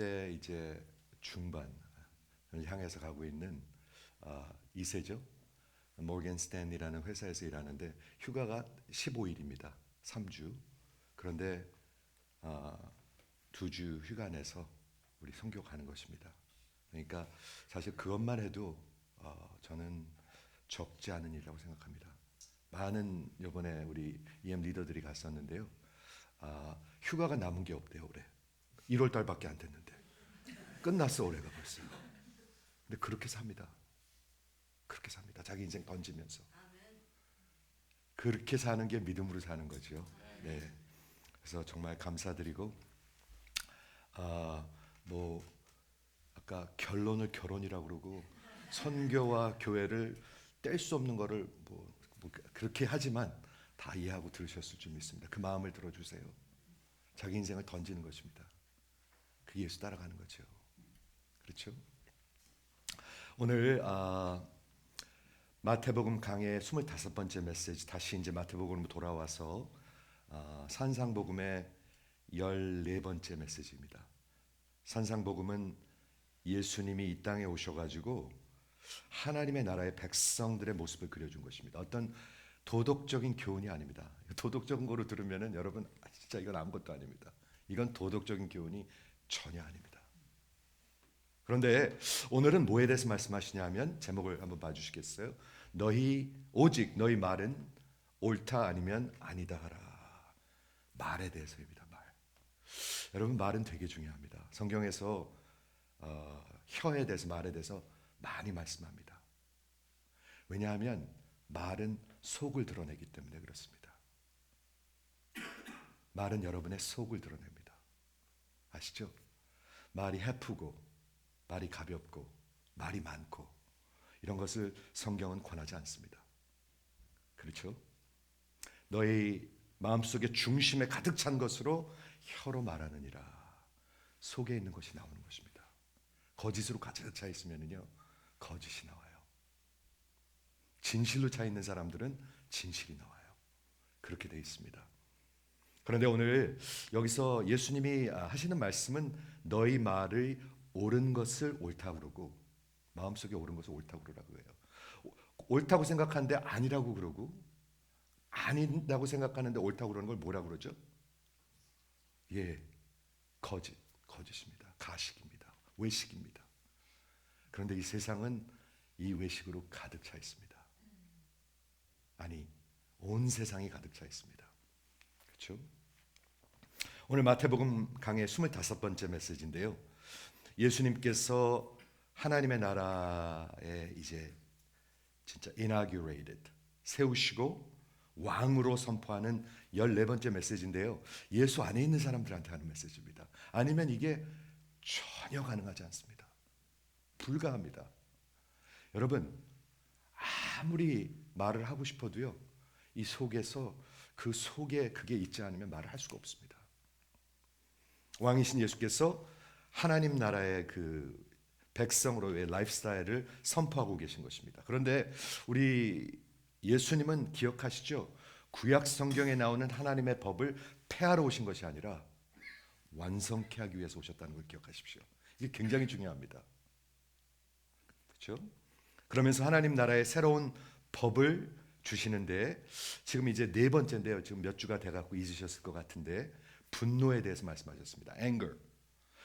40대 이제 중반을 향해서 가고 있는 2세죠. 모건 스탠리라는 회사에서 일하는데 휴가가 15일입니다. 3주. 그런데 2주 휴가 내서 우리 선교 가는 것입니다. 그러니까 사실 그것만 해도 저는 적지 않은 일이라고 생각합니다. 많은 이번에 우리 EM 리더들이 갔었는데요. 휴가가 남은 게 없대요. 올해 1월 달밖에 안 됐는데 끝났어 올해가 벌써. 근데 그렇게 삽니다. 그렇게 삽니다. 자기 인생 던지면서 그렇게 사는 게 믿음으로 사는 거죠. 네. 그래서 정말 감사드리고 뭐 아까 결론을 결혼이라고 그러고 선교와 교회를 뗄 수 없는 거를 뭐 그렇게 하지만 다 이해하고 들으셨을 줄 믿습니다. 그 마음을 들어주세요. 자기 인생을 던지는 것입니다. 그게 예수 따라가는 거죠. 그렇죠? 오늘 마태복음 강의 25번째 메시지, 다시 이제 마태복음으로 돌아와서 산상복음의 14번째 메시지입니다. 산상복음은 예수님이 이 땅에 오셔가지고 하나님의 나라의 백성들의 모습을 그려준 것입니다. 어떤 도덕적인 교훈이 아닙니다. 도덕적인 거로 들으면은 여러분 진짜 이건 아무것도 아닙니다. 이건 도덕적인 교훈이 전혀 아닙니다. 그런데 오늘은 뭐에 대해서 말씀하시냐면 제목을 한번 봐주시겠어요? 오직 너희 말은 옳다 아니면 아니다 하라. 말에 대해서입니다. 말. 여러분 말은 되게 중요합니다. 성경에서 혀에 대해서 말에 대해서 많이 말씀합니다. 왜냐하면 말은 속을 드러내기 때문에 그렇습니다. 말은 여러분의 속을 드러냅니다. 아시죠? 말이 해프고 말이 가볍고 말이 많고 이런 것을 성경은 권하지 않습니다. 그렇죠? 너희 마음속에 중심에 가득 찬 것으로 혀로 말하느니라. 속에 있는 것이 나오는 것입니다. 거짓으로 가득 차 있으면요 거짓이 나와요. 진실로 차 있는 사람들은 진실이 나와요. 그렇게 돼 있습니다. 그런데 오늘 여기서 예수님이 하시는 말씀은 너희 말을 옳은 것을 옳다고 그러고 마음속에 옳은 것을 옳다고 그러라고 해요. 옳다고 생각하는데 아니라고 그러고 아니라고 생각하는데 옳다고 그러는 걸 뭐라고 그러죠? 예, 거짓입니다. 가식입니다. 외식입니다. 그런데 이 세상은 이 외식으로 가득 차 있습니다. 아니, 온 세상이 가득 차 있습니다. 그렇죠? 오늘 마태복음 강의 25번째 메시지인데요. 예수님께서 하나님의 나라에 이제 진짜 inaugurated 세우시고 왕으로 선포하는 14번째 메시지인데요. 예수 안에 있는 사람들한테 하는 메시지입니다. 아니면 이게 전혀 가능하지 않습니다. 불가합니다. 여러분 아무리 말을 하고 싶어도요. 이 속에서 그 속에 그게 있지 않으면 말을 할 수가 없습니다. 왕이신 예수께서 하나님 나라의 그 백성으로의 라이프스타일을 선포하고 계신 것입니다. 그런데 우리 예수님은 기억하시죠? 구약 성경에 나오는 하나님의 법을 폐하러 오신 것이 아니라 완성케 하기 위해서 오셨다는 걸 기억하십시오. 이게 굉장히 중요합니다. 그렇죠? 그러면서 하나님 나라의 새로운 법을 주시는데 지금 이제 4번째인데요. 지금 몇 주가 돼갖고 잊으셨을 것 같은데 분노에 대해서 말씀하셨습니다. anger.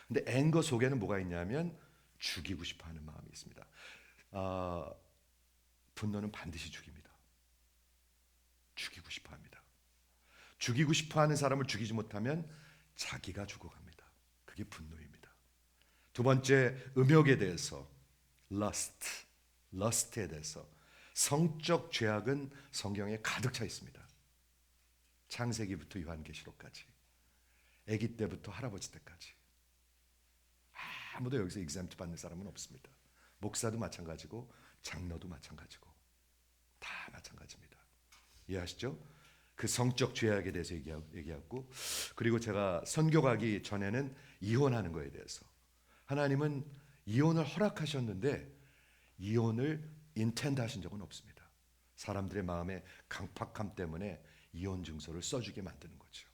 근데 anger 속에는 뭐가 있냐면 죽이고 싶어하는 마음이 있습니다. 분노는 반드시 죽입니다. 죽이고 싶어합니다. 죽이고 싶어하는 사람을 죽이지 못하면 자기가 죽어갑니다. 그게 분노입니다. 두 번째 음욕에 대해서 lust에 대해서 성적 죄악은 성경에 가득 차 있습니다. 창세기부터 요한계시록까지 아기 때부터 할아버지 때까지 아무도 여기서 exempt 받는 사람은 없습니다. 목사도 마찬가지고 장로도 마찬가지고 다 마찬가지입니다. 이해하시죠? 그 성적 죄악에 대해서 얘기하고 그리고 제가 선교 가기 전에는 이혼하는 거에 대해서 하나님은 이혼을 허락하셨는데 이혼을 인텐드 하신 적은 없습니다. 사람들의 마음의 강팍함 때문에 이혼 증서를 써주게 만드는 거죠.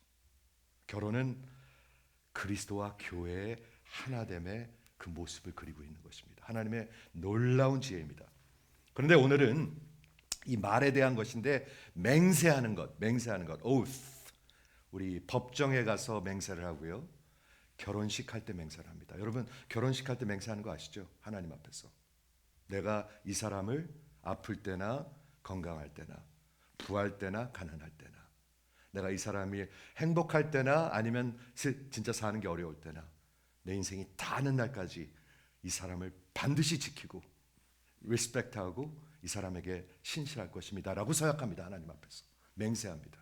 결혼은 그리스도와 교회의 하나됨의 그 모습을 그리고 있는 것입니다. 하나님의 놀라운 지혜입니다. 그런데 오늘은 이 말에 대한 것인데 맹세하는 것, oath. 우리 법정에 가서 맹세를 하고요. 결혼식 할 때 맹세를 합니다. 여러분 결혼식 할 때 맹세하는 거 아시죠? 하나님 앞에서 내가 이 사람을 아플 때나 건강할 때나 부할 때나 가난할 때나 내가 이 사람이 행복할 때나 아니면 진짜 사는 게 어려울 때나 내 인생이 다하는 날까지 이 사람을 반드시 지키고 리스펙트하고 이 사람에게 신실할 것입니다 라고 서약합니다. 하나님 앞에서 맹세합니다.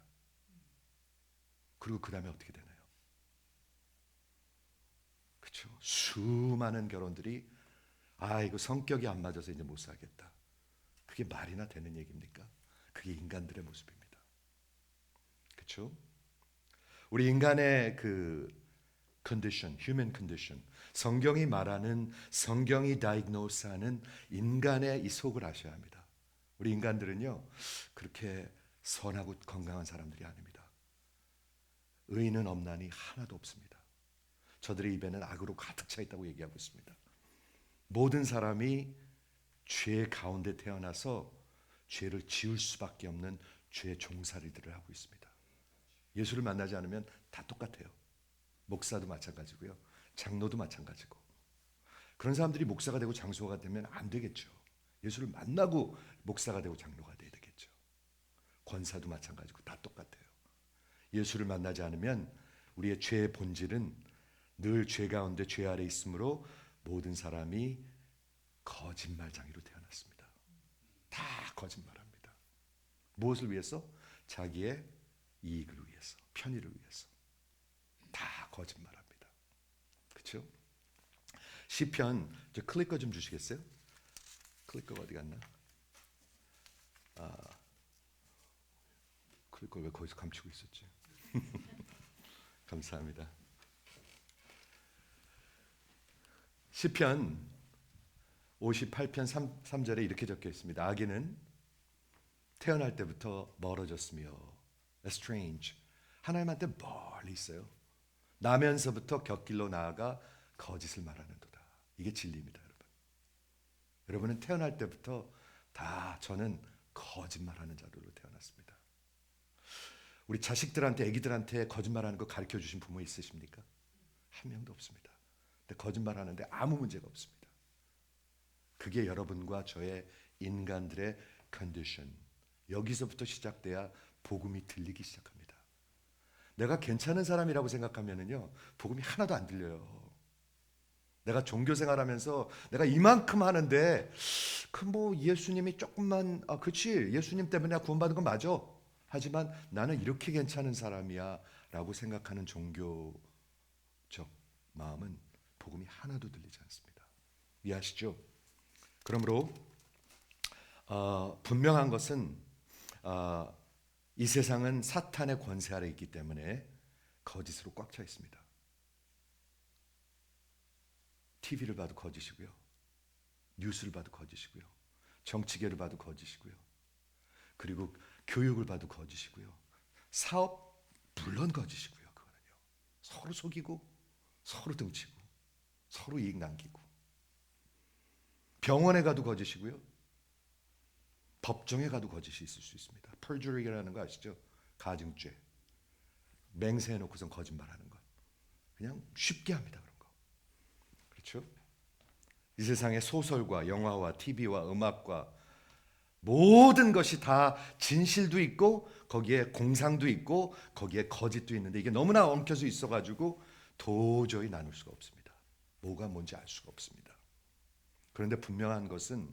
그리고 그 다음에 어떻게 되나요? 그렇죠? 수많은 결혼들이 이거 성격이 안 맞아서 이제 못 살겠다. 그게 말이나 되는 얘기입니까? 그게 인간들의 모습입니다. 그렇죠? 우리 인간의 그 condition, human condition, 성경이 말하는, 성경이 다이그노스하는 인간의 이 속을 아셔야 합니다. 우리 인간들은요 그렇게 선하고 건강한 사람들이 아닙니다. 의인은 없나니 하나도 없습니다. 저들의 입에는 악으로 가득 차 있다고 얘기하고 있습니다. 모든 사람이 죄 가운데 태어나서 죄를 지을 수밖에 없는 죄의 종살이들을 하고 있습니다. 예수를 만나지 않으면 다 똑같아요. 목사도 마찬가지고요. 장로도 마찬가지고. 그런 사람들이 목사가 되고 장로가 되면 안 되겠죠. 예수를 만나고 목사가 되고 장로가 돼야 되겠죠. 권사도 마찬가지고 다 똑같아요. 예수를 만나지 않으면 우리의 죄의 본질은 늘 죄 가운데 죄 아래 있으므로 모든 사람이 거짓말장이로 태어났습니다. 다 거짓말합니다. 무엇을 위해서? 자기의 이익을 위해서, 편의를 위해서. 다 거짓말합니다. 그렇죠? 시편, 저 클리커 좀 주시겠어요? 클리커가 어디 갔나? 클리커 왜 거기서 감추고 있었지? 감사합니다. 시편 58편 3절에 이렇게 적혀 있습니다. 악인은 태어날 때부터 멀어졌으며 estranged, 하나님한테 멀리 있어요. 나면서부터 곁길로 나아가 거짓을 말하는도다. 이게 진리입니다, 여러분. 여러분은 태어날 때부터 다 저는 거짓말하는 자료로 태어났습니다. 우리 자식들한테, 아기들한테 거짓말하는 거 가르쳐 주신 부모 있으십니까? 한 명도 없습니다. 근데 거짓말하는데 아무 문제가 없습니다. 그게 여러분과 저의 인간들의 컨디션. 여기서부터 시작돼야 복음이 들리기 시작합니다. 내가 괜찮은 사람이라고 생각하면은요 복음이 하나도 안 들려요. 내가 종교 생활하면서 내가 이만큼 하는데 그 뭐 예수님이 조금만 그렇지 예수님 때문에 내가 구원받은 건 맞아. 하지만 나는 이렇게 괜찮은 사람이야 라고 생각하는 종교적 마음은 복음이 하나도 들리지 않습니다. 이해하시죠? 그러므로 분명한 것은 이 세상은 사탄의 권세 아래 있기 때문에 거짓으로 꽉 차 있습니다. TV를 봐도 거짓이고요. 뉴스를 봐도 거짓이고요. 정치계를 봐도 거짓이고요. 그리고 교육을 봐도 거짓이고요. 사업 물론 거짓이고요. 그거는요. 서로 속이고 서로 등치고 서로 이익 남기고 병원에 가도 거짓이고요. 법정에 가도 거짓이 있을 수 있습니다. perjury라는 거 아시죠? 가증죄. 맹세해놓고선 거짓말하는 것. 그냥 쉽게 합니다. 그런 거. 그렇죠? 이 세상의 소설과 영화와 TV와 음악과 모든 것이 다 진실도 있고 거기에 공상도 있고 거기에 거짓도 있는데 이게 너무나 엉켜져 있어가지고 도저히 나눌 수가 없습니다. 뭐가 뭔지 알 수가 없습니다. 그런데 분명한 것은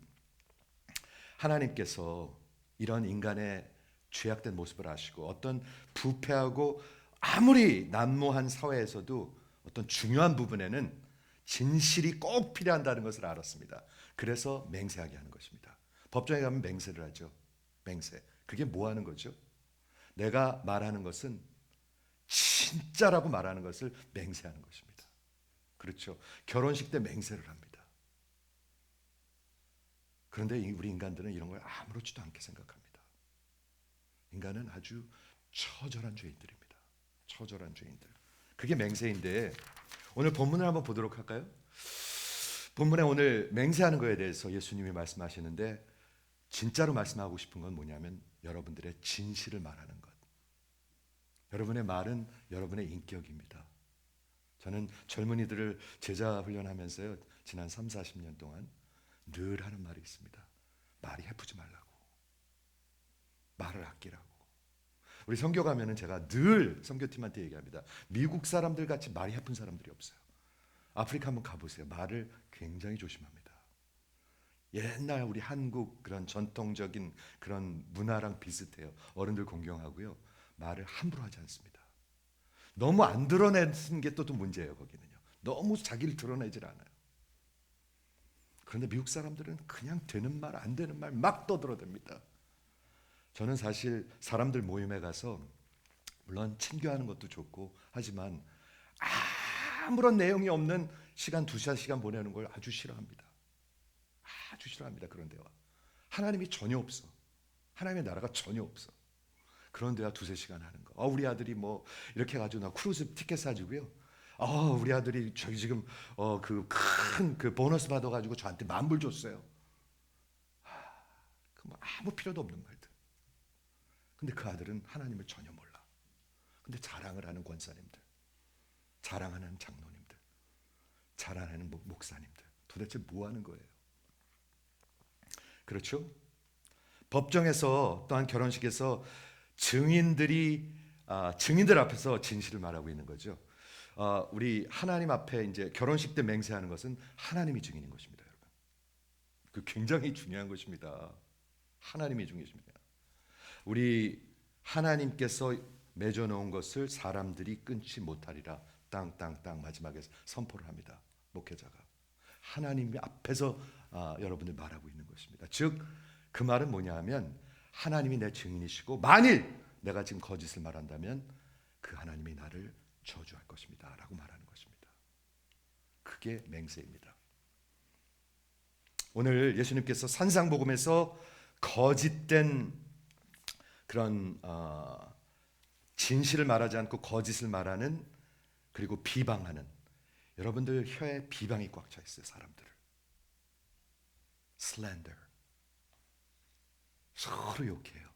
하나님께서 이런 인간의 죄악된 모습을 아시고 어떤 부패하고 아무리 난무한 사회에서도 어떤 중요한 부분에는 진실이 꼭 필요한다는 것을 알았습니다. 그래서 맹세하게 하는 것입니다. 법정에 가면 맹세를 하죠. 맹세. 그게 뭐 하는 거죠? 내가 말하는 것은 진짜라고 말하는 것을 맹세하는 것입니다. 그렇죠. 결혼식 때 맹세를 합니다. 그런데 우리 인간들은 이런 걸 아무렇지도 않게 생각합니다. 인간은 아주 처절한 죄인들입니다. 처절한 죄인들. 그게 맹세인데 오늘 본문을 한번 보도록 할까요? 본문에 오늘 맹세하는 거에 대해서 예수님이 말씀하시는데 진짜로 말씀하고 싶은 건 뭐냐면 여러분들의 진실을 말하는 것. 여러분의 말은 여러분의 인격입니다. 저는 젊은이들을 제자 훈련하면서요, 지난 3, 40년 동안 늘 하는 말이 있습니다. 말이 해프지 말라고. 말을 아끼라고. 우리 선교 가면은 제가 늘 선교팀한테 얘기합니다. 미국 사람들 같이 말이 해픈 사람들이 없어요. 아프리카 한번 가보세요. 말을 굉장히 조심합니다. 옛날 우리 한국 그런 전통적인 그런 문화랑 비슷해요. 어른들 공경하고요. 말을 함부로 하지 않습니다. 너무 안 드러내는 게 또 문제예요. 거기는요. 너무 자기를 드러내질 않아요. 그런데 미국 사람들은 그냥 되는 말 안 되는 말 막 떠들어댑니다. 저는 사실 사람들 모임에 가서 물론 친교하는 것도 좋고 하지만 아무런 내용이 없는 시간 2시간 보내는 걸 아주 싫어합니다. 아주 싫어합니다. 그런 대화. 하나님이 전혀 없어. 하나님의 나라가 전혀 없어. 그런 대화 2-3시간 하는 거. 우리 아들이 뭐 이렇게 해가지고 나 크루즈 티켓 사주고요. 우리 아들이 저기 지금 그 큰 그 보너스 받아가지고 저한테 $10,000 줬어요. 그 뭐 아무 필요도 없는 말들. 근데 그 아들은 하나님을 전혀 몰라. 근데 자랑을 하는 권사님들, 자랑하는 장로님들, 자랑하는 목사님들, 도대체 뭐 하는 거예요? 그렇죠? 법정에서 또한 결혼식에서 증인들 앞에서 진실을 말하고 있는 거죠. 우리 하나님 앞에 이제 결혼식 때 맹세하는 것은 하나님이 증인인 것입니다, 여러분. 그 굉장히 중요한 것입니다. 하나님이 중요하십니다. 우리 하나님께서 맺어놓은 것을 사람들이 끊지 못하리라. 땅땅땅 마지막에 선포를 합니다. 목회자가 하나님 앞에서 여러분들 말하고 있는 것입니다. 즉 그 말은 뭐냐 하면 하나님이 내 증인이시고 만일 내가 지금 거짓을 말한다면 그 하나님이 나를 저주할 것입니다 라고 말하는 것입니다. 그게 맹세입니다. 오늘 예수님께서 산상복음에서 거짓된 그런 진실을 말하지 않고 거짓을 말하는 그리고 비방하는 여러분들 혀에 비방이 꽉 차 있어요. 사람들을 slander 서로 욕해요.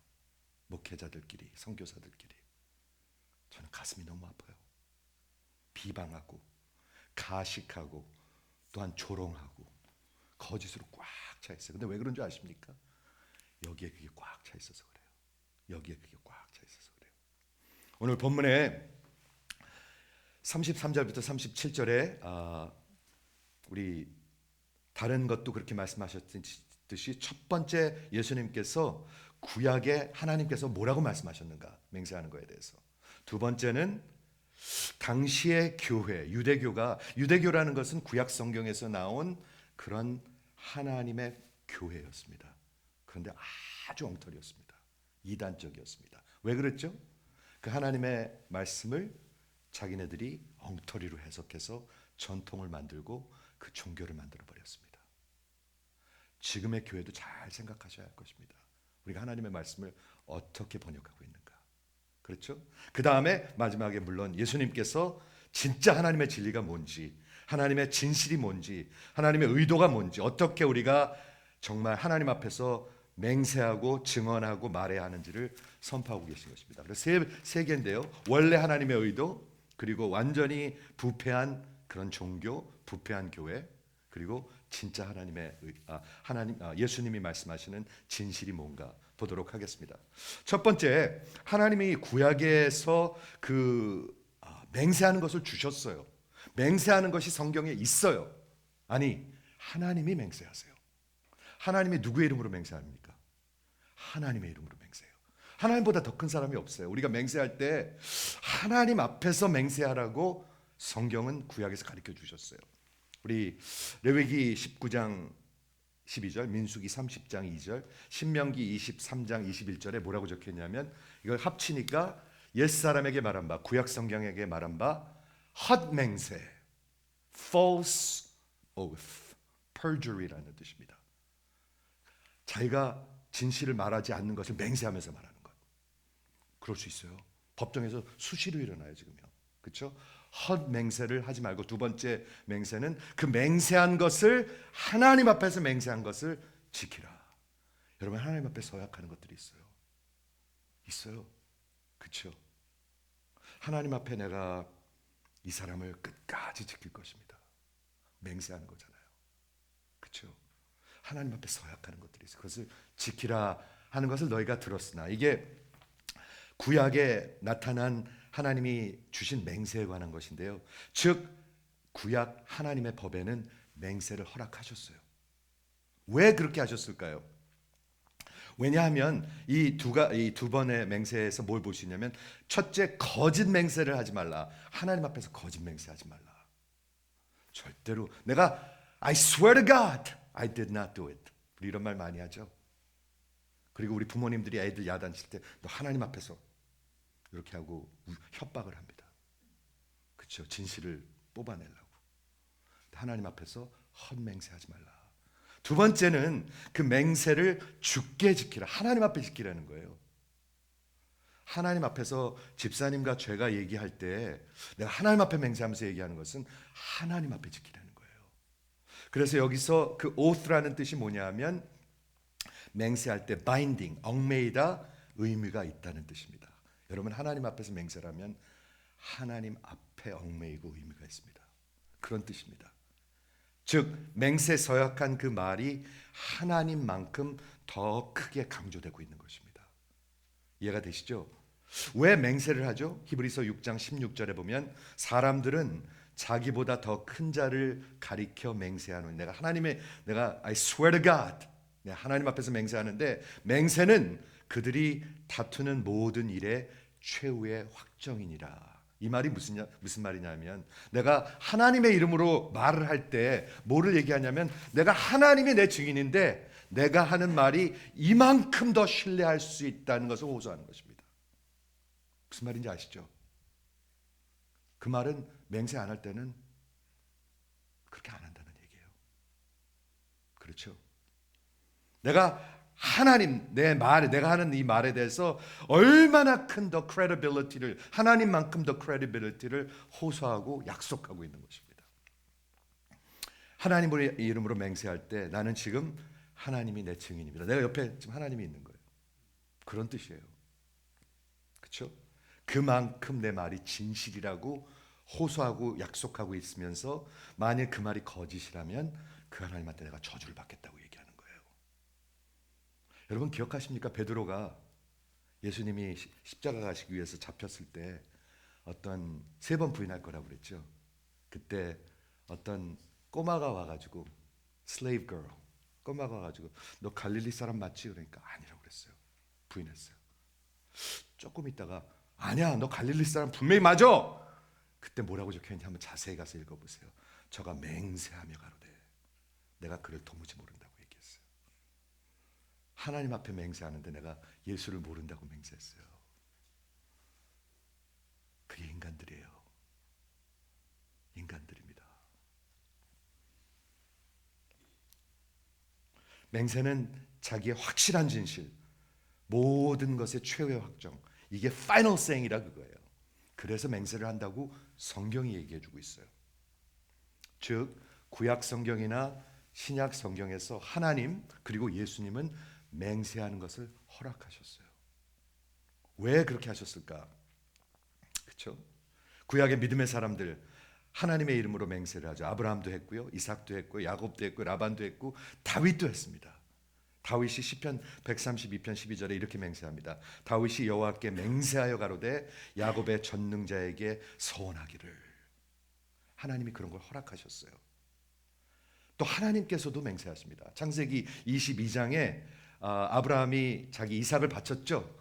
목회자들끼리 선교사들끼리. 저는 가슴이 너무 아파요. 비방하고 가식하고 또한 조롱하고 거짓으로 꽉 차 있어요. 근데 왜 그런 줄 아십니까? 여기에 그게 꽉 차 있어서 그래요. 여기에 그게 꽉 차 있어서 그래요. 오늘 본문에 33절부터 37절에 우리 다른 것도 그렇게 말씀하셨듯이 첫 번째 예수님께서 구약에 하나님께서 뭐라고 말씀하셨는가 맹세하는 거에 대해서, 두 번째는 당시의 교회 유대교라는 것은 구약 성경에서 나온 그런 하나님의 교회였습니다. 그런데 아주 엉터리였습니다. 이단적이었습니다. 왜 그랬죠? 그 하나님의 말씀을 자기네들이 엉터리로 해석해서 전통을 만들고 그 종교를 만들어 버렸습니다. 지금의 교회도 잘 생각하셔야 할 것입니다. 우리가 하나님의 말씀을 어떻게 번역하고 있는가. 그렇죠? 그 다음에 마지막에 물론 예수님께서 진짜 하나님의 진리가 뭔지, 하나님의 진실이 뭔지, 하나님의 의도가 뭔지, 어떻게 우리가 정말 하나님 앞에서 맹세하고 증언하고 말해야 하는지를 선포하고 계신 것입니다. 그래서 세 개인데요. 원래 하나님의 의도, 그리고 완전히 부패한 그런 종교, 부패한 교회, 그리고 진짜 예수님이 말씀하시는 진실이 뭔가 보도록 하겠습니다. 첫 번째, 하나님이 구약에서 맹세하는 것을 주셨어요. 맹세하는 것이 성경에 있어요. 아니, 하나님이 맹세하세요. 하나님이 누구의 이름으로 맹세합니까? 하나님의 이름으로 맹세해요. 하나님보다 더 큰 사람이 없어요. 우리가 맹세할 때 하나님 앞에서 맹세하라고 성경은 구약에서 가르쳐 주셨어요. 우리 레위기 19장 12절, 민수기 30장 2절, 신명기 23장 21절에 뭐라고 적혀있냐면 이걸 합치니까 옛사람에게 말한 바, 구약 성경에게 말한 바 헛맹세, false oath, perjury라는 뜻입니다. 자기가 진실을 말하지 않는 것을 맹세하면서 말하는 것. 그럴 수 있어요. 법정에서 수시로 일어나요 지금요. 그렇죠? 헛 맹세를 하지 말고, 두 번째 맹세는 그 맹세한 것을, 하나님 앞에서 맹세한 것을 지키라. 여러분, 하나님 앞에 서약하는 것들이 있어요. 그렇죠? 하나님 앞에 내가 이 사람을 끝까지 지킬 것입니다. 맹세하는 거잖아요. 그렇죠? 하나님 앞에 서약하는 것들이 있어요. 그것을 지키라 하는 것을 너희가 들었으나, 이게 구약에 나타난 하나님이 주신 맹세에 관한 것인데요. 즉 구약 하나님의 법에는 맹세를 허락하셨어요. 왜 그렇게 하셨을까요? 왜냐하면 이 두 번의 맹세에서 뭘 볼 수 있냐면, 첫째, 거짓 맹세를 하지 말라. 하나님 앞에서 거짓 맹세하지 말라. 절대로 내가 I swear to God, I did not do it. 우리 이런 말 많이 하죠. 그리고 우리 부모님들이 애들 야단칠 때 너 하나님 앞에서 이렇게 하고 협박을 합니다. 그렇죠? 진실을 뽑아내려고. 하나님 앞에서 헛맹세하지 말라. 두 번째는 그 맹세를 주께 지키라. 하나님 앞에 지키라는 거예요. 하나님 앞에서 집사님과 죄가 얘기할 때 내가 하나님 앞에 맹세하면서 얘기하는 것은 하나님 앞에 지키라는 거예요. 그래서 여기서 그 oath라는 뜻이 뭐냐면, 맹세할 때 binding, 얽매이다, 의미가 있다는 뜻입니다. 여러분, 하나님 앞에서 맹세라면 하나님 앞에 얽매이고 의미가 있습니다. 그런 뜻입니다. 즉 맹세 서약한 그 말이 하나님만큼 더 크게 강조되고 있는 것입니다. 이해가 되시죠? 왜 맹세를 하죠? 히브리서 6장 16절에 보면 사람들은 자기보다 더 큰 자를 가리켜 맹세하노니, 내가 I swear to God, 내가 하나님 앞에서 맹세하는데, 맹세는 그들이 다투는 모든 일의 최후의 확정이니라. 이 말이 무슨 말이냐면, 내가 하나님의 이름으로 말을 할 때 뭐를 얘기하냐면, 내가 하나님이 내 증인인데 내가 하는 말이 이만큼 더 신뢰할 수 있다는 것을 호소하는 것입니다. 무슨 말인지 아시죠? 그 말은 맹세 안 할 때는 그렇게 안 한다는 얘기예요. 그렇죠? 내가 내가 하는 이 말에 대해서 얼마나 큰 더 credibility를, 하나님만큼 더 credibility를 호소하고 약속하고 있는 것입니다. 하나님의 이름으로 맹세할 때 나는 지금 하나님이 내 증인입니다. 내가 옆에 지금 하나님이 있는 거예요. 그런 뜻이에요. 그렇죠? 그만큼 내 말이 진실이라고 호소하고 약속하고 있으면서, 만일 그 말이 거짓이라면 그 하나님한테 내가 저주를 받겠다고 얘기하는 거예요. 여러분 기억하십니까? 베드로가 예수님이 십자가 가시기 위해서 잡혔을 때 어떤 3번 부인할 거라고 그랬죠. 그때 어떤 꼬마가 와가지고, slave girl, 꼬마가 와가지고 너 갈릴리 사람 맞지? 그러니까 아니라고 그랬어요. 부인했어요. 조금 있다가 아니야, 너 갈릴리 사람 분명히 맞아. 그때 뭐라고 적혀있는지 한번 자세히 가서 읽어보세요. 저가 맹세하며 가로되 내가 그를 도무지 모른다고 얘기했어요. 하나님 앞에 맹세하는데 내가 예수를 모른다고 맹세했어요. 그게 인간들이에요. 인간들입니다. 맹세는 자기의 확실한 진실, 모든 것의 최후의 확정, 이게 final saying이라 그거예요. 그래서 맹세를 한다고 성경이 얘기해주고 있어요. 즉 구약 성경이나 신약 성경에서 하나님 그리고 예수님은 맹세하는 것을 허락하셨어요. 왜 그렇게 하셨을까? 그렇죠? 구약의 믿음의 사람들 하나님의 이름으로 맹세를 하죠. 아브라함도 했고요, 이삭도 했고, 야곱도 했고, 라반도 했고, 다윗도 했습니다. 다윗이 시편 132편 12절에 이렇게 맹세합니다. 다윗이 여호와께 맹세하여 가로되 야곱의 전능자에게 서원하기를. 하나님이 그런 걸 허락하셨어요. 또 하나님께서도 맹세하십니다. 창세기 22장에 아브라함이 자기 이삭을 바쳤죠.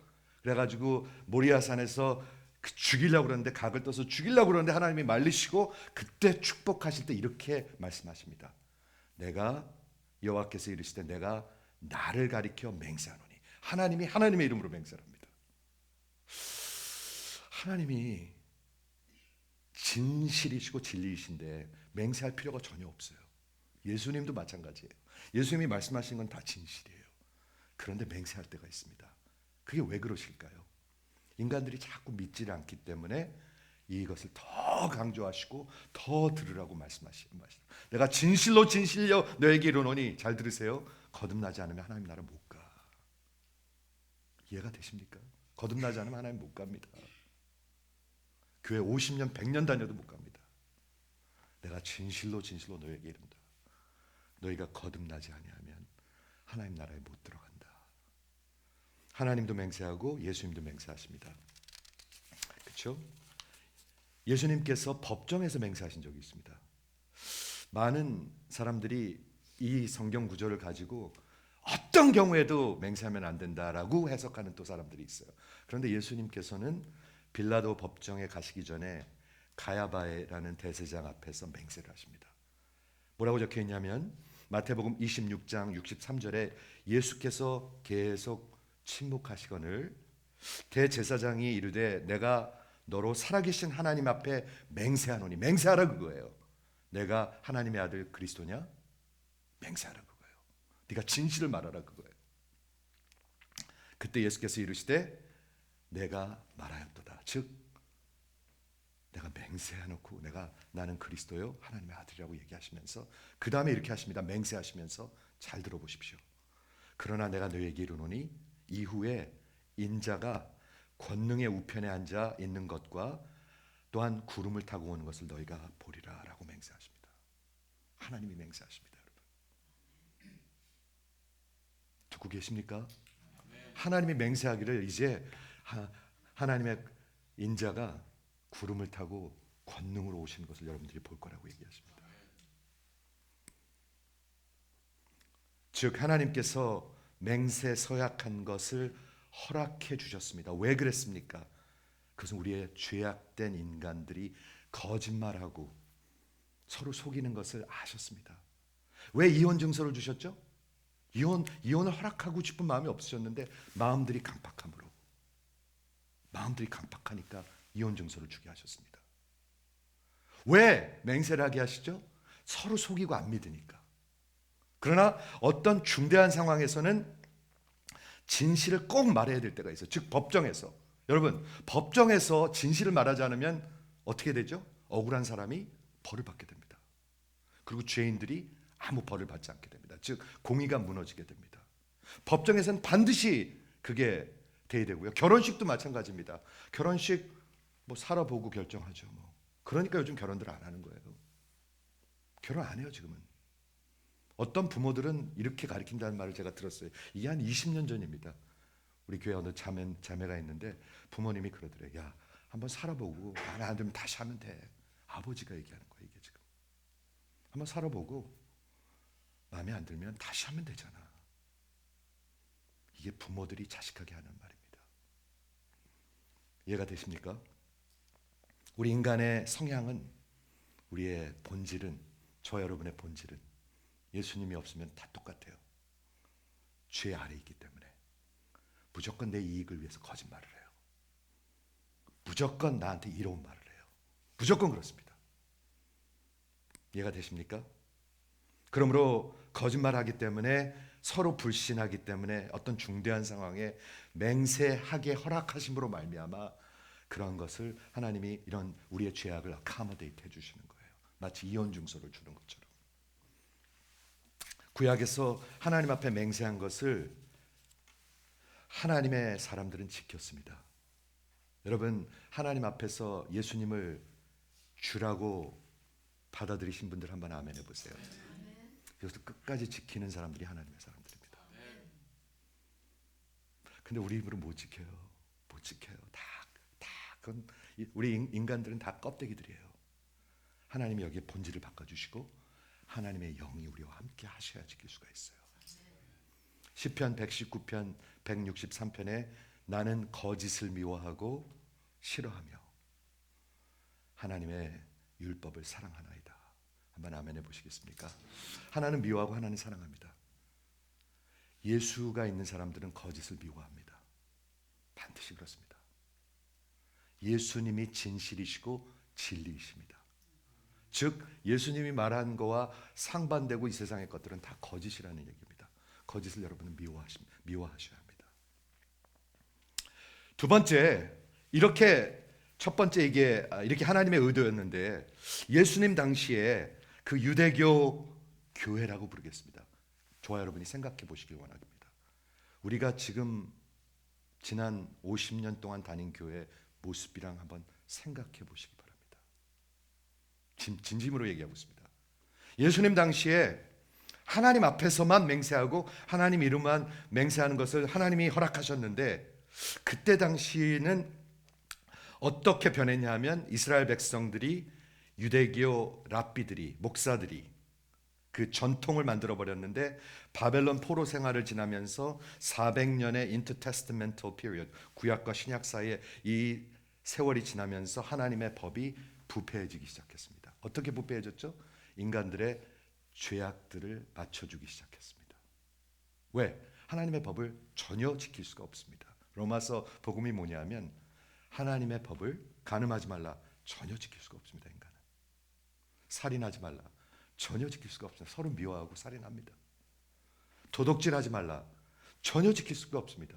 그래가지고 모리아산에서 죽이려고 그러는데, 각을 떠서 죽이려고 그러는데 하나님이 말리시고, 그때 축복하실 때 이렇게 말씀하십니다. 내가 여호와께서 이르시되 내가 나를 가리켜 맹세하노니. 하나님이 하나님의 이름으로 맹세를 합니다. 하나님이 진실이시고 진리이신데 맹세할 필요가 전혀 없어요. 예수님도 마찬가지예요. 예수님이 말씀하신 건 다 진실이에요. 그런데 맹세할 때가 있습니다. 그게 왜 그러실까요? 인간들이 자꾸 믿지를 않기 때문에 이것을 더 강조하시고 더 들으라고 말씀하시는 것이다. 내가 진실로 진실로 너에게 이르노니, 잘 들으세요, 거듭나지 않으면 하나님 나라 못 가. 이해가 되십니까? 거듭나지 않으면 하나님 못 갑니다. 교회 50년 100년 다녀도 못 갑니다. 내가 진실로 진실로 너에게 이른다. 너희가 거듭나지 아니하면 하나님 나라에 못 들어간다. 하나님도 맹세하고 예수님도 맹세하십니다. 그렇죠? 예수님께서 법정에서 맹세하신 적이 있습니다. 많은 사람들이 이 성경 구절을 가지고 어떤 경우에도 맹세하면 안 된다라고 해석하는 또 사람들이 있어요. 그런데 예수님께서는 빌라도 법정에 가시기 전에 가야바라는 대제사장 앞에서 맹세를 하십니다. 뭐라고 적혀 있냐면 마태복음 26장 63절에 예수께서 계속 침묵하시거늘 대제사장이 이르되 내가 너로 살아계신 하나님 앞에 맹세하노니, 맹세하라 그거예요. 내가 하나님의 아들 그리스도냐? 맹세하라 그거예요. 네가 진실을 말하라 그거예요. 그때 예수께서 이르시되 내가 말하였도다. 즉 내가 맹세해놓고 나는 그리스도요 하나님의 아들이라고 얘기하시면서 그 다음에 이렇게 하십니다. 맹세하시면서 잘 들어보십시오. 그러나 내가 너희에게 이르노니 이후에 인자가 권능의 우편에 앉아 있는 것과 또한 구름을 타고 오는 것을 너희가 보리라 라고 맹세하십니다. 하나님이 맹세하십니다. 여러분 듣고 계십니까? 하나님이 맹세하기를 이제 하나님의 인자가 구름을 타고 권능으로 오시는 것을 여러분들이 볼 거라고 얘기하십니다. 즉 하나님께서 맹세 서약한 것을 허락해 주셨습니다. 왜 그랬습니까? 그것은 우리의 죄악된 인간들이 거짓말하고 서로 속이는 것을 아셨습니다. 왜 이혼 증서를 주셨죠? 이혼을 허락하고 싶은 마음이 없으셨는데 마음들이 강팍하니까 이혼 증서를 주게 하셨습니다. 왜 맹세를 하게 하시죠? 서로 속이고 안 믿으니까. 그러나 어떤 중대한 상황에서는 진실을 꼭 말해야 될 때가 있어요. 즉 법정에서. 여러분 법정에서 진실을 말하지 않으면 어떻게 되죠? 억울한 사람이 벌을 받게 됩니다. 그리고 죄인들이 아무 벌을 받지 않게 됩니다. 즉 공의가 무너지게 됩니다. 법정에서는 반드시 그게 돼야 되고요. 결혼식도 마찬가지입니다. 결혼식 뭐 살아보고 결정하죠. 뭐. 그러니까 요즘 결혼들 안 하는 거예요. 결혼 안 해요 지금은. 어떤 부모들은 이렇게 가르친다는 말을 제가 들었어요. 이게 한 20년 전입니다. 우리 교회 어느 자매가 있는데 부모님이 그러더래요. 야 한번 살아보고 마음에 안 들면 다시 하면 돼. 아버지가 얘기하는 거예요. 이게 지금. 한번 살아보고 마음에 안 들면 다시 하면 되잖아. 이게 부모들이 자식에게 하는 말입니다. 이해가 되십니까? 우리 인간의 성향은, 우리의 본질은, 저와 여러분의 본질은 예수님이 없으면 다 똑같아요. 죄 아래 있기 때문에 무조건 내 이익을 위해서 거짓말을 해요. 무조건 나한테 이로운 말을 해요. 무조건 그렇습니다. 이해가 되십니까? 그러므로 거짓말하기 때문에, 서로 불신하기 때문에 어떤 중대한 상황에 맹세하게 허락하심으로 말미암아 그런 것을 하나님이 이런 우리의 죄악을 어카모데이트 해주시는 거예요. 마치 이혼 증서를 주는 것처럼. 구약에서 하나님 앞에 맹세한 것을 하나님의 사람들은 지켰습니다. 여러분 하나님 앞에서 예수님을 주라고 받아들이신 분들 한번 아멘 해보세요. 그래서 끝까지 지키는 사람들이 하나님의 사람들입니다. 근데 우리 입으로 못 지켜요. 그건 우리 인간들은 다 껍데기들이에요. 하나님이 여기에 본질을 바꿔주시고 하나님의 영이 우리와 함께 하셔야 지킬 수가 있어요. 시편 119편 163편에 나는 거짓을 미워하고 싫어하며 하나님의 율법을 사랑하나이다. 한번 아멘 해보시겠습니까? 하나는 미워하고 하나는 사랑합니다. 예수가 있는 사람들은 거짓을 미워합니다. 반드시 그렇습니다. 예수님이 진실이시고 진리이십니다. 즉 예수님이 말한 거와 상반되고 이 세상의 것들은 다 거짓이라는 얘기입니다. 거짓을 여러분은 미워하셔야 합니다. 두 번째, 이렇게 첫 번째 이게 이렇게 하나님의 의도였는데 예수님 당시에 그 유대교 교회라고 부르겠습니다. 저와 여러분이 생각해 보시길 원합니다. 우리가 지금 지난 50년 동안 다닌 교회 모습이랑 한번 생각해 보시기 바랍니다. 진심으로 얘기하고 있습니다. 예수님 당시에 하나님 앞에서만 맹세하고 하나님 이름만 맹세하는 것을 하나님이 허락하셨는데, 그때 당시에는 어떻게 변했냐 하면 이스라엘 백성들이 유대교 랍비들이, 목사들이 그 전통을 만들어 버렸는데, 바벨론 포로 생활을 지나면서 400년의 인터테스트멘털 피리어드, 구약과 신약 사이에 이 세월이 지나면서 하나님의 법이 부패해지기 시작했습니다. 어떻게 부패해졌죠? 인간들의 죄악들을 맞춰주기 시작했습니다. 왜? 하나님의 법을 전혀 지킬 수가 없습니다. 로마서 복음이 뭐냐면 하나님의 법을 간음하지 말라 전혀 지킬 수가 없습니다. 인간은 살인하지 말라 전혀 지킬 수가 없습니다. 서로 미워하고 살인합니다. 도둑질하지 말라 전혀 지킬 수가 없습니다.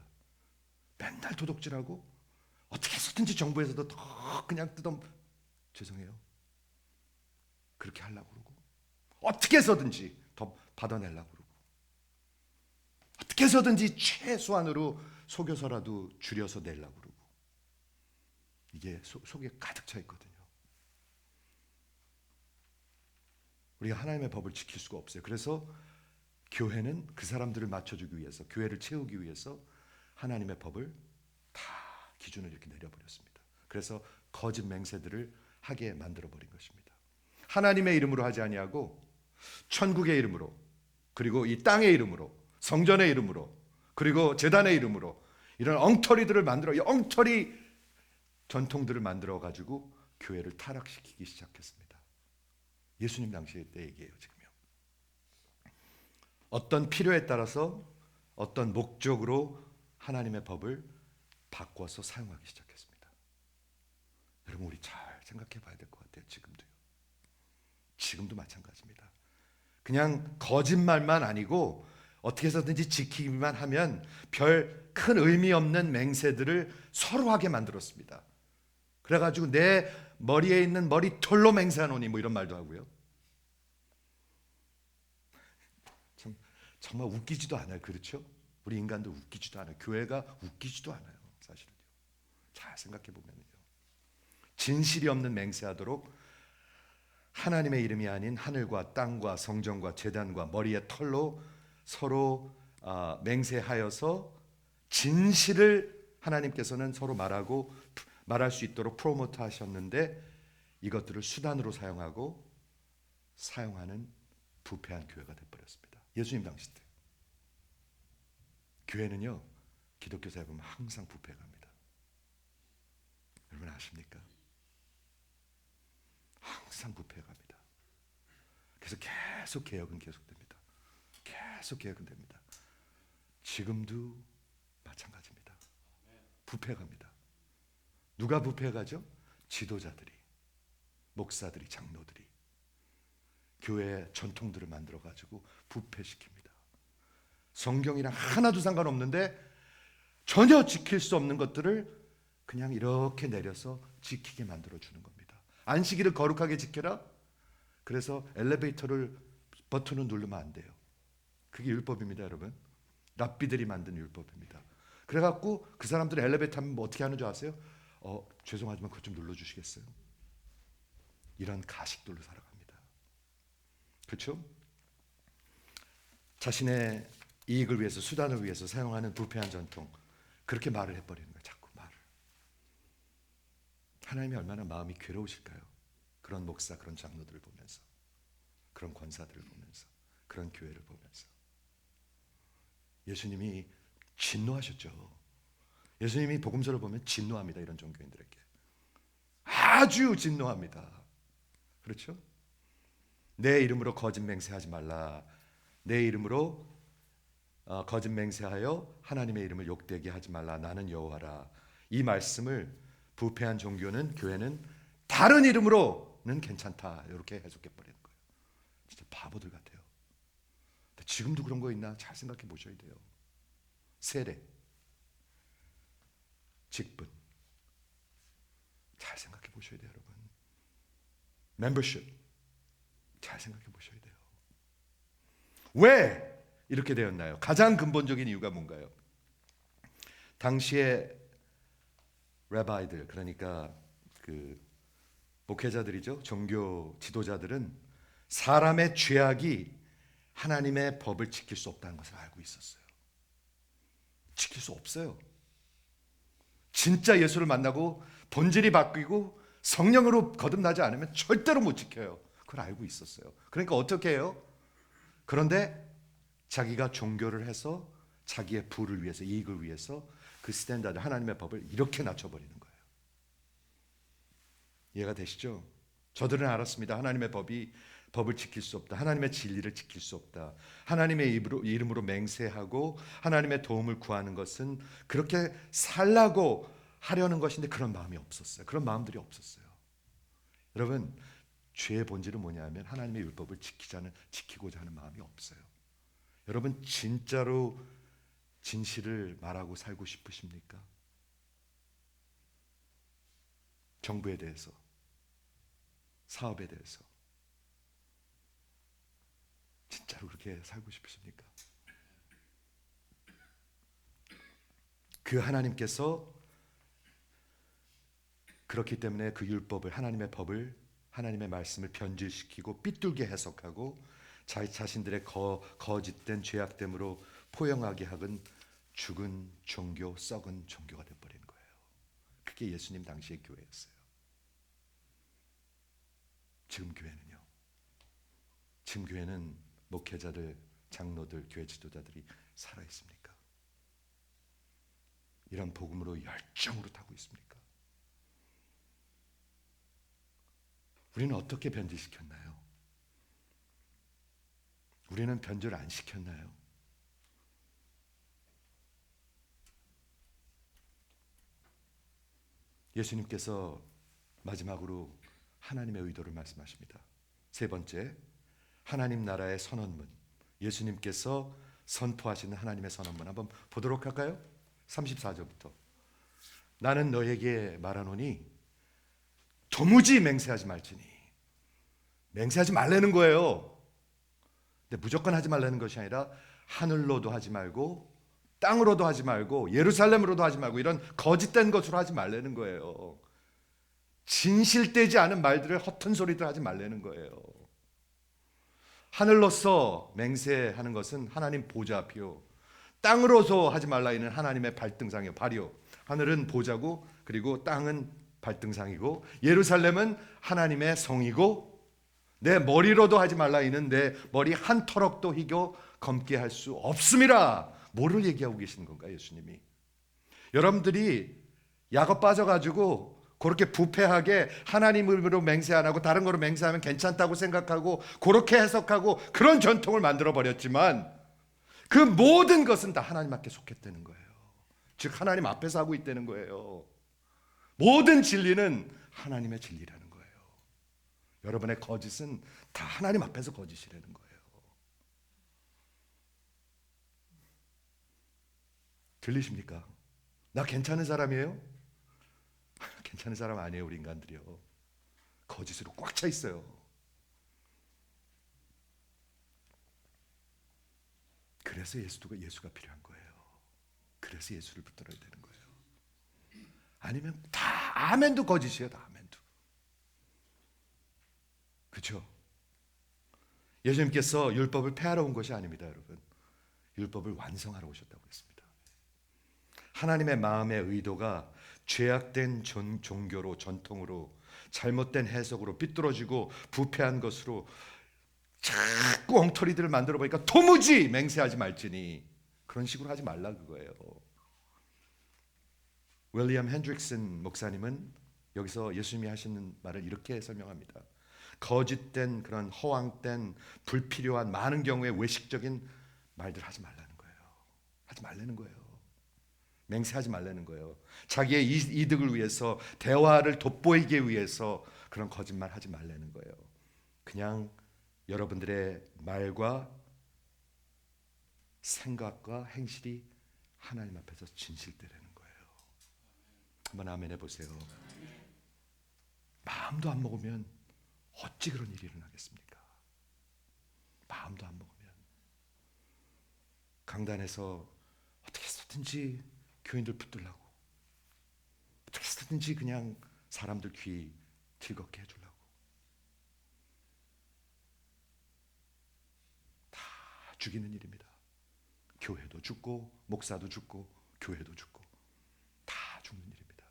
맨날 도둑질하고 어떻게 해서든지 정부에서도 더 그냥 죄송해요, 그렇게 하려고 그러고 어떻게 해서든지 더 받아내려고 그러고 어떻게 해서든지 최소한으로 속여서라도 줄여서 내려고 그러고, 이게 속에 가득 차 있거든요. 우리가 하나님의 법을 지킬 수가 없어요. 그래서 교회는 그 사람들을 맞춰주기 위해서, 교회를 채우기 위해서 하나님의 법을 다 기준을 이렇게 내려버렸습니다. 그래서 거짓 맹세들을 하게 만들어버린 것입니다. 하나님의 이름으로 하지 아니하고 천국의 이름으로, 그리고 이 땅의 이름으로, 성전의 이름으로, 그리고 제단의 이름으로 이런 엉터리들을 만들어, 이 엉터리 전통들을 만들어 가지고 교회를 타락시키기 시작했습니다. 예수님 당시의 때 얘기예요. 지금요. 어떤 필요에 따라서 어떤 목적으로 하나님의 법을 바꿔서 사용하기 시작했습니다. 여러분, 우리 잘 생각해 봐야 될 것 같아요. 지금도 마찬가지입니다. 그냥 거짓말만 아니고 어떻게 해서든지 지키기만 하면 별 큰 의미 없는 맹세들을 서로 하게 만들었습니다. 그래가지고 내 머리에 있는 머리털로 맹세하노니 뭐 이런 말도 하고요. 참 정말 웃기지도 않아요. 그렇죠? 우리 인간도 웃기지도 않아요. 교회가 웃기지도 않아요. 사실은요. 잘 생각해 보면요. 진실이 없는 맹세하도록 하나님의 이름이 아닌 하늘과 땅과 성전과 제단과 머리의 털로 서로 맹세하여서 진실을 하나님께서는 서로 말할 수 있도록 프로모트 하셨는데, 이것들을 수단으로 사용하는 부패한 교회가 되어버렸습니다. 예수님 당시 때 교회는요, 기독교 사회 보면 항상 부패합니다. 여러분 아십니까? 항상 부패갑니다. 그래서 계속 개혁은 계속됩니다. 계속 개혁은 됩니다. 지금도 마찬가지입니다. 부패갑니다. 누가 부패가죠? 지도자들이, 목사들이, 장로들이 교회의 전통들을 만들어 가지고 부패시킵니다. 성경이랑 하나도 상관없는데 전혀 지킬 수 없는 것들을 그냥 이렇게 내려서 지키게 만들어 주는 겁니다. 안식일을 거룩하게 지켜라. 그래서 엘리베이터를 버튼을 누르면 안 돼요. 그게 율법입니다, 여러분. 랍비들이 만든 율법입니다. 그래갖고 그 사람들이 엘리베이터 하면 뭐 어떻게 하는 줄 아세요? 죄송하지만 그것 좀 눌러주시겠어요? 이런 가식들로 살아갑니다. 그렇죠? 자신의 이익을 위해서, 수단을 위해서 사용하는 부패한 전통, 그렇게 말을 해버리는 거예요. 자꾸 말을. 하나님이 얼마나 마음이 괴로우실까요? 그런 목사, 그런 장로들을 보면서, 그런 권사들을 보면서, 그런 교회를 보면서. 예수님이 진노하셨죠. 예수님이 복음서를 보면 진노합니다. 이런 종교인들에게 아주 진노합니다. 그렇죠? 내 이름으로 거짓 맹세하지 말라. 내 이름으로 거짓 맹세하여 하나님의 이름을 욕되게 하지 말라. 나는 여호와라. 이 말씀을 부패한 종교는, 교회는 다른 이름으로는 괜찮다, 이렇게 해석해 버리는 거예요. 진짜 바보들 같아요. 근데 지금도 그런 거 있나? 잘 생각해 보셔야 돼요. 세례, 직분, 잘 보셔야 돼요, 여러분. 멤버십 잘 생각해 보셔야 돼요. 왜 이렇게 되었나요? 가장 근본적인 이유가 뭔가요? 당시에 레바이들, 그러니까 그 목회자들이죠. 종교 지도자들은 사람의 죄악이 하나님의 법을 지킬 수 없다는 것을 알고 있었어요. 지킬 수 없어요. 진짜 예수를 만나고 본질이 바뀌고 성령으로 거듭나지 않으면 절대로 못 지켜요. 그걸 알고 있었어요. 그러니까 어떻게 해요? 그런데 자기가 종교를 해서 자기의 부를 위해서, 이익을 위해서 그 스탠다드, 하나님의 법을 이렇게 낮춰버리는 거예요. 이해가 되시죠? 저들은 알았습니다. 하나님의 법을 지킬 수 없다. 하나님의 진리를 지킬 수 없다. 하나님의 이름으로 맹세하고 하나님의 도움을 구하는 것은 그렇게 살라고 하려는 것인데 그런 마음이 없었어요. 그런 마음들이 없었어요. 여러분, 죄의 본질은 뭐냐면 하나님의 율법을 지키고자 하는 마음이 없어요. 여러분, 진짜로 진실을 말하고 살고 싶으십니까? 정부에 대해서, 사업에 대해서 진짜로 그렇게 살고 싶으십니까? 그 하나님께서 그렇기 때문에 그 율법을, 하나님의 법을, 하나님의 말씀을 변질시키고 삐뚤게 해석하고 자신들의 거짓된 죄악됨으로 포용하게 하건 죽은 종교, 썩은 종교가 되어버린 거예요. 그게 예수님 당시의 교회였어요. 지금 교회는요? 지금 교회는 목회자들, 장로들, 교회 지도자들이 살아있습니까? 이런 복음으로 열정으로 타고 있습니까? 우리는 어떻게 변질시켰나요? 우리는 변질 안 시켰나요? 예수님께서 마지막으로 하나님의 의도를 말씀하십니다. 세 번째, 하나님 나라의 선언문, 예수님께서 선포하시는 하나님의 선언문 한번 보도록 할까요? 34절부터 나는 너에게 말하노니 도무지 맹세하지 말지니. 맹세하지 말라는 거예요. 근데 무조건 하지 말라는 것이 아니라 하늘로도 하지 말고 땅으로도 하지 말고 예루살렘으로도 하지 말고 이런 거짓된 것으로 하지 말라는 거예요. 진실되지 않은 말들을, 허튼 소리들 하지 말라는 거예요. 하늘로서 맹세하는 것은 하나님 보좌 앞이요, 땅으로서 하지 말라 이는 하나님의 발등상이요, 발이요. 하늘은 보좌고 그리고 땅은 발등상이고 예루살렘은 하나님의 성이고 내 머리로도 하지 말라 이는 내 머리 한 터럭도 희겨 검게 할 수 없음이라. 뭐를 얘기하고 계시는 건가요, 예수님이? 여러분들이 약어 빠져가지고 그렇게 부패하게 하나님으로 맹세 안 하고 다른 거로 맹세하면 괜찮다고 생각하고 그렇게 해석하고 그런 전통을 만들어 버렸지만 그 모든 것은 다 하나님 앞에 속했다는 거예요. 즉 하나님 앞에서 하고 있다는 거예요. 모든 진리는 하나님의 진리라는 거예요. 여러분의 거짓은 다 하나님 앞에서 거짓이라는 거예요. 들리십니까? 나 괜찮은 사람이에요? 괜찮은 사람 아니에요. 우리 인간들이요, 거짓으로 꽉 차 있어요. 그래서 예수가 필요한 거예요. 그래서 예수를 붙들어야 되는 거예요. 아니면 다 아멘도 거짓이에요. 다 아멘도. 그렇죠? 예수님께서 율법을 폐하러 온 것이 아닙니다, 여러분. 율법을 완성하러 오셨다고 했습니다. 하나님의 마음의 의도가 죄악된 종교로, 전통으로, 잘못된 해석으로, 삐뚤어지고 부패한 것으로 자꾸 엉터리들을 만들어 보니까 도무지 맹세하지 말지니. 그런 식으로 하지 말라 그거예요. 윌리엄 핸드릭슨 목사님은 여기서 예수님이 하시는 말을 이렇게 설명합니다. 거짓된 그런 허황된 불필요한 많은 경우에 외식적인 말들 하지 말라는 거예요. 하지 말라는 거예요. 맹세하지 말라는 거예요. 자기의 이득을 위해서, 대화를 돋보이기 위해서 그런 거짓말 하지 말라는 거예요. 그냥 여러분들의 말과 생각과 행실이 하나님 앞에서 진실되라는 거예요. 한번 아멘 해보세요. 마음도 안 먹으면 어찌 그런 일이 일어나겠습니까? 마음도 안 먹으면. 강단에서 어떻게 해서든지 교인들 붙들라고, 어떻게 해서든지 그냥 사람들 귀 즐겁게 해주려고 다 죽이는 일입니다. 교회도 죽고 목사도 죽고 교회도 죽고 다 죽는 일입니다.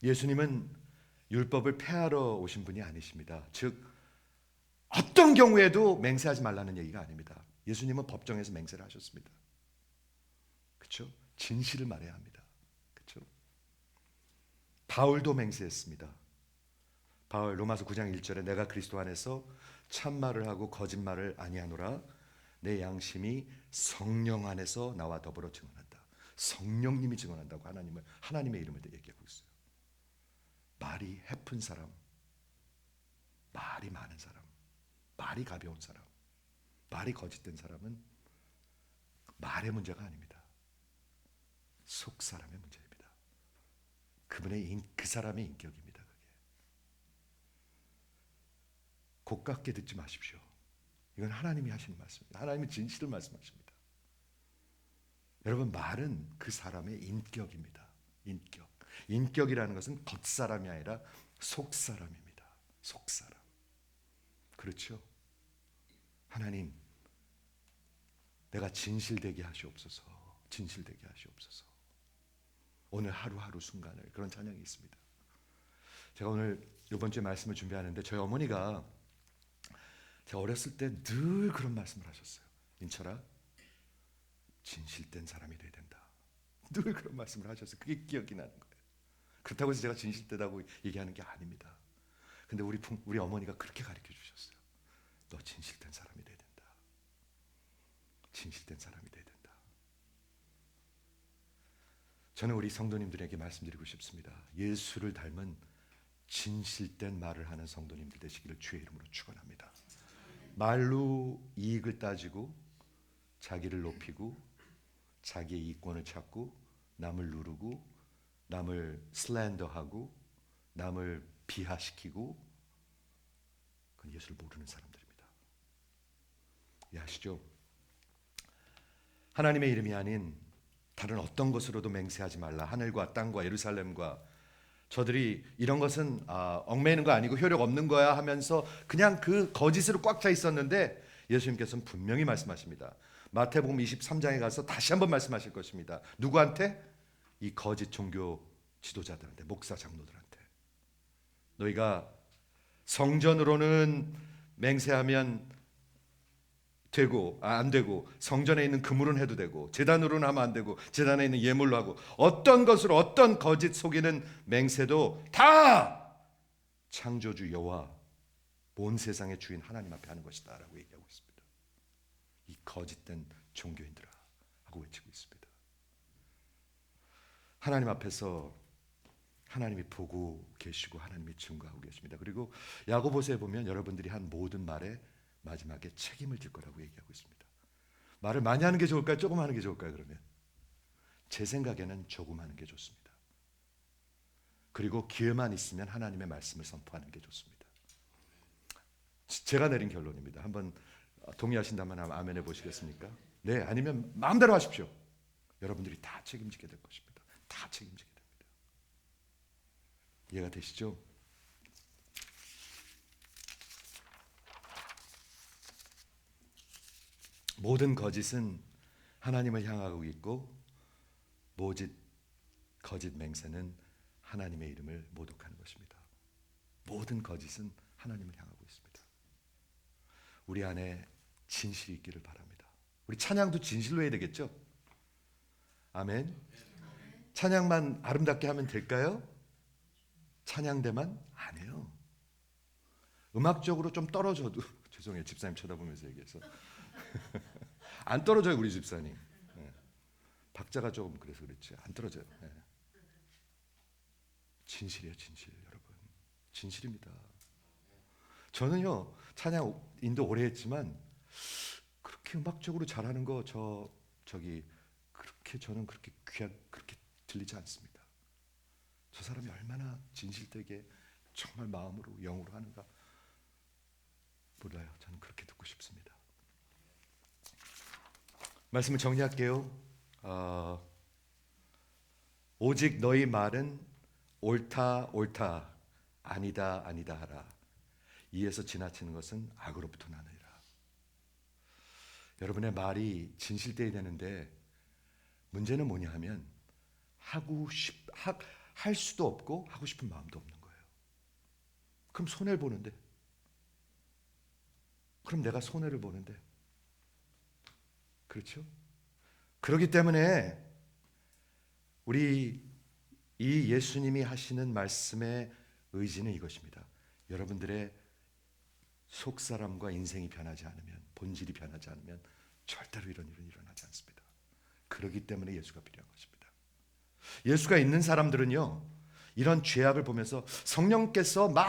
예수님은 율법을 폐하러 오신 분이 아니십니다. 즉 어떤 경우에도 맹세하지 말라는 얘기가 아닙니다. 예수님은 법정에서 맹세를 하셨습니다. 그렇죠? 진실을 말해야 합니다. 그렇죠? 바울도 맹세했습니다. 바울 로마서 9장 1절에 내가 그리스도 안에서 참말을 하고 거짓말을 아니하노라. 내 양심이 성령 안에서 나와 더불어 증언한다. 성령님이 증언한다고 하나님의 이름을 얘기하고 있어요. 말이 해픈 사람, 말이 많은 사람, 말이 가벼운 사람, 말이 거짓된 사람은 말의 문제가 아닙니다. 속 사람의 문제입니다. 그 사람의 인격입니다. 그게. 고깝게 듣지 마십시오. 이건 하나님이 하시는 말씀입니다. 하나님이 진실을 말씀하십니다. 여러분, 말은 그 사람의 인격입니다. 인격. 인격이라는 것은 겉사람이 아니라 속사람입니다. 속사람. 그렇죠? 하나님, 내가 진실되게 하시옵소서. 진실되게 하시옵소서. 오늘 하루하루 순간을. 그런 찬양이 있습니다. 제가 오늘 이번 주에 말씀을 준비하는데 저희 어머니가 제가 어렸을 때 늘 그런 말씀을 하셨어요. 인철아, 진실된 사람이 돼야 된다. 늘 그런 말씀을 하셨어요. 그게 기억이 나는 거예요. 그렇다고 해서 제가 진실되다고 얘기하는 게 아닙니다. 근데 우리 어머니가 그렇게 가르쳐 주셨어요. 너 진실된 사람이 돼야 된다. 진실된 사람이 돼야 된다. 저는 우리 성도님들에게 말씀드리고 싶습니다. 예수를 닮은 진실된 말을 하는 성도님들 되시기를 주의 이름으로 축원합니다. 말로 이익을 따지고 자기를 높이고 자기의 이권을 찾고 남을 누르고 남을 슬렌더하고 남을 비하시키고 그건 예수를 모르는 사람들입니다. 이해하시죠? 하나님의 이름이 아닌 다른 어떤 것으로도 맹세하지 말라. 하늘과 땅과 예루살렘과 저들이 이런 것은 얽매이는 거 아니고 효력 없는 거야 하면서 그냥 그 거짓으로 꽉 차 있었는데 예수님께서는 분명히 말씀하십니다. 마태복음 23장에 가서 다시 한번 말씀하실 것입니다. 누구한테? 이 거짓 종교 지도자들한테, 목사 장로들한테. 너희가 성전으로는 맹세하면 되고 안 되고 성전에 있는 그물은 해도 되고 제단으로는 하면 안 되고 제단에 있는 예물로 하고 어떤 것으로 어떤 거짓 속이는 맹세도 다 창조주 여호와 온 세상의 주인 하나님 앞에 하는 것이다 라고 얘기하고 있습니다. 이 거짓된 종교인들아 하고 외치고 있습니다. 하나님 앞에서 하나님이 보고 계시고 하나님이 증거하고 계십니다. 그리고 야고보서에 보면 여러분들이 한 모든 말에 마지막에 책임을 질 거라고 얘기하고 있습니다. 말을 많이 하는 게 좋을까요? 조금 하는 게 좋을까요? 그러면 제 생각에는 조금 하는 게 좋습니다. 그리고 기회만 있으면 하나님의 말씀을 선포하는 게 좋습니다. 제가 내린 결론입니다. 한번 동의하신다면 아멘 해보시겠습니까? 네, 아니면 마음대로 하십시오. 여러분들이 다 책임지게 될 것입니다. 다 책임지게 됩니다. 이해가 되시죠? 모든 거짓은 하나님을 향하고 있고 거짓 맹세는 하나님의 이름을 모독하는 것입니다. 모든 거짓은 하나님을 향하고 있습니다. 우리 안에 진실이 있기를 바랍니다. 우리 찬양도 진실로 해야 되겠죠? 아멘. 찬양만 아름답게 하면 될까요? 찬양대만 아니에요. 음악적으로 좀 떨어져도 죄송해요. 집사님 쳐다보면서 얘기해서 안 떨어져요. 우리 집사님. 네. 박자가 조금 그래서 그렇지 안 떨어져요. 네. 진실이에요. 진실 여러분. 진실입니다. 저는요 찬양 인도 오래 했지만 그렇게 음악적으로 잘하는 거 그렇게 저는 그렇게 귀한 그렇게 들리지 않습니다. 저 사람이 얼마나 진실되게 정말 마음으로 영으로 하는가 몰라요. 저는 그렇게 듣고 싶습니다. 말씀을 정리할게요. 오직 너희 말은 옳다 옳다 아니다 아니다 하라. 이에서 지나치는 것은 악으로부터 나느니라. 여러분의 말이 진실되어야 되는데 문제는 뭐냐 하면 할 수도 없고 하고 싶은 마음도 없는 거예요. 그럼 손해를 보는데, 그럼 내가 손해를 보는데, 그렇죠? 그렇기 때문에 우리 이 예수님이 하시는 말씀의 의지는 이것입니다. 여러분들의 속사람과 인생이 변하지 않으면, 본질이 변하지 않으면 절대로 이런 일은 일어나지 않습니다. 그렇기 때문에 예수가 필요한 것입니다. 예수가 있는 사람들은요, 이런 죄악을 보면서 성령께서 막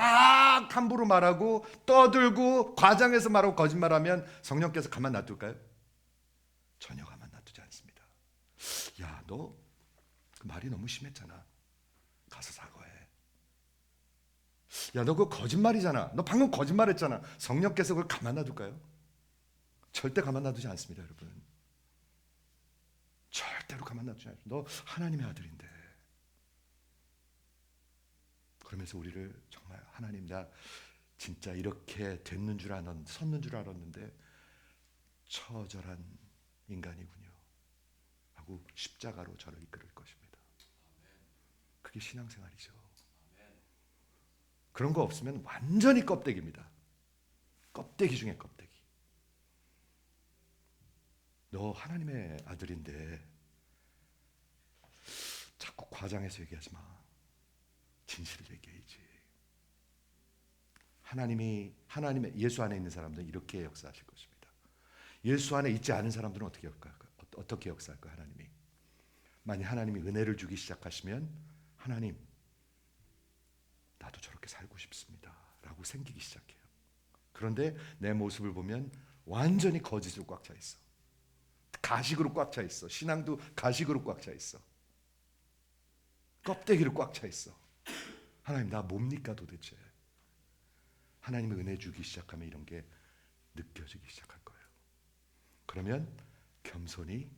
함부로 말하고 떠들고 과장해서 말하고 거짓말하면 성령께서 가만 놔둘까요? 전혀 가만 놔두지 않습니다. 야, 너 그 말이 너무 심했잖아. 가서 사과해. 야, 너 그거 거짓말이잖아. 너 방금 거짓말했잖아. 성령께서 그걸 가만 놔둘까요? 절대 가만 놔두지 않습니다, 여러분. 절대로 가만 놔두지 않습니다. 너 하나님의 아들인데. 그러면서 우리를 정말 하나님, 나 진짜 이렇게 됐는 줄 섰는 줄 알았는데 처절한 인간이군요 하고 십자가로 저를 이끌을 것입니다. 그게 신앙생활이죠. 그런 거 없으면 완전히 껍데기입니다. 껍데기 중에 껍데기. 너 하나님의 아들인데 자꾸 과장해서 얘기하지 마. 진실을 얘기해야지. 하나님의 예수 안에 있는 사람들은 이렇게 역사하실 것입니다. 예수 안에 있지 않은 사람들은 어떻게 역사할까요? 하나님이 만약 하나님이 은혜를 주기 시작하시면 하나님, 나도 저렇게 살고 싶습니다 라고 생기기 시작해요. 그런데 내 모습을 보면 완전히 거짓으로 꽉 차 있어. 가식으로 꽉 차 있어. 신앙도 가식으로 꽉 차 있어. 껍데기로 꽉 차 있어. 하나님, 나 뭡니까 도대체? 하나님의 은혜 주기 시작하면 이런 게 느껴지기 시작할 거예요. 그러면 겸손히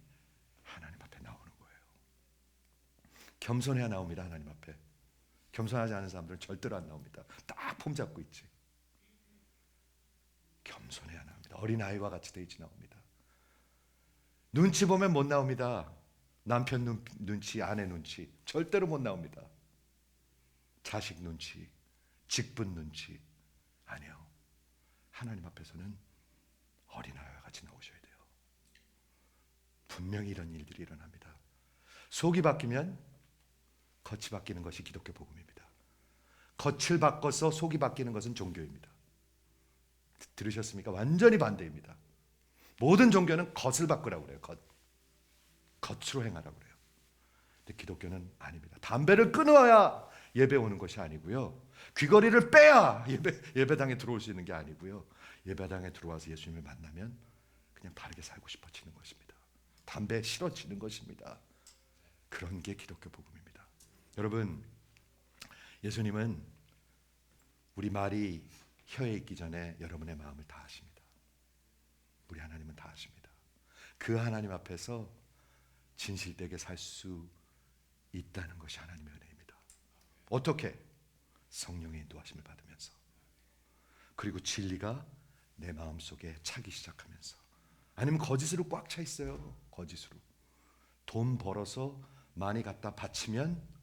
하나님 앞에 나오는 거예요. 겸손해야 나옵니다. 하나님 앞에. 겸손하지 않은 사람들은 절대로 안 나옵니다. 딱 폼 잡고 있지. 겸손해야 나옵니다. 어린아이와 같이 돼 있지 나옵니다. 눈치 보면 못 나옵니다. 남편 눈치, 아내 눈치 절대로 못 나옵니다. 자식 눈치, 직분 눈치 아니요. 하나님 앞에서는 어린아이와 같이 나오셔야 돼요. 분명히 이런 일들이 일어납니다. 속이 바뀌면 겉이 바뀌는 것이 기독교 복음입니다. 겉을 바꿔서 속이 바뀌는 것은 종교입니다. 들으셨습니까? 완전히 반대입니다. 모든 종교는 겉을 바꾸라고 그래요. 겉으로 행하라고 그래요. 근데 기독교는 아닙니다. 담배를 끊어야 예배 오는 것이 아니고요. 귀걸이를 빼야 예배당에 들어올 수 있는 게 아니고요. 예배당에 들어와서 예수님을 만나면 그냥 바르게 살고 싶어지는 것입니다. 담배 싫어지는 것입니다. 그런 게 기독교 복음입니다. 여러분, 예수님은 우리 말이 혀에 있기 전에 여러분의 마음을 다 아십니다. 우리 하나님은 다 아십니다. 그 하나님 앞에서 진실되게 살 수 있다는 것이 하나님의 은혜입니다. 어떻게? 성령의 인도하심을 받으면서, 그리고 진리가 내 마음속에 차기 시작하면서. 아니면 거짓으로 꽉 차 있어요. 거짓으로. 돈 벌어서 많이 갖다 바치면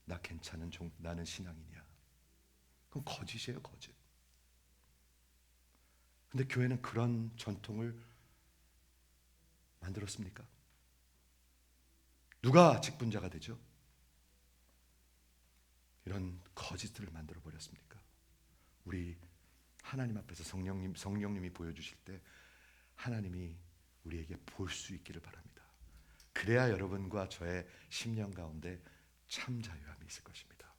나 괜찮은 나는 신앙이냐? 그럼 거짓이에요, 거짓. 근데 교회는 그런 전통을 만들었습니까? 누가 직분자가 되죠? 이런 거짓들을 만들어 버렸습니까? 우리 하나님 앞에서 성령님이 보여주실 때 하나님이 우리에게 볼 수 있기를 바랍니다. 그래야 여러분과 저의 심령 가운데 참 자유함이 있을 것입니다.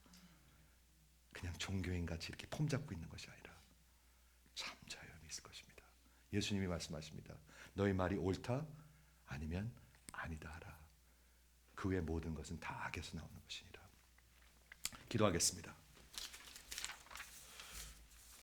그냥 종교인 같이 이렇게 폼 잡고 있는 것이 아니라 참 자유함이 있을 것입니다. 예수님이 말씀하십니다. 너희 말이 옳다 아니면 아니다 하라. 그 외 모든 것은 다 악에서 나오는 것이니라. 기도하겠습니다.